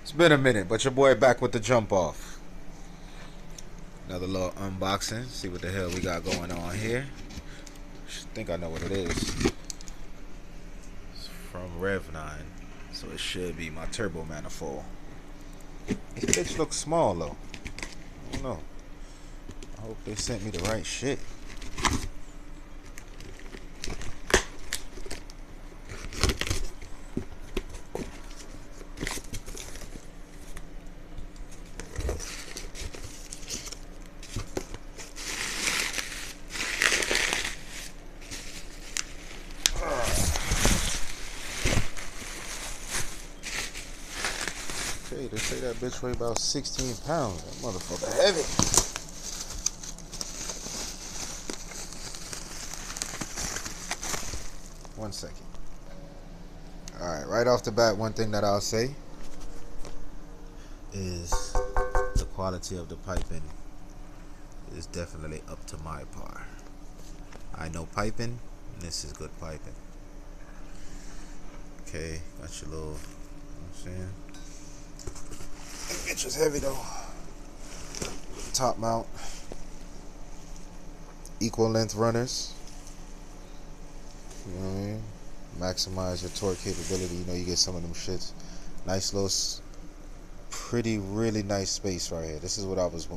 It's been a minute, but your boy back with the jump off. Another little unboxing. See what the hell we got going on here. I think I know what it is. It's from Rev9, so it should be my turbo manifold. This bitch looks small though. I don't know. I hope they sent me the right shit. Okay, they say that bitch weigh about 16 pounds. That motherfucker heavy. One second. Alright, right off the bat, one thing that I'll say is the quality of the piping is definitely up to my par. I know piping, and this is good piping. Okay, got your little, you know what I'm saying? That bitch was heavy though. Top mount. Equal length runners. You know what I mean? Maximize your torque capability. You know, you get some of them shits. Nice little, pretty, really nice space right here. This is what I was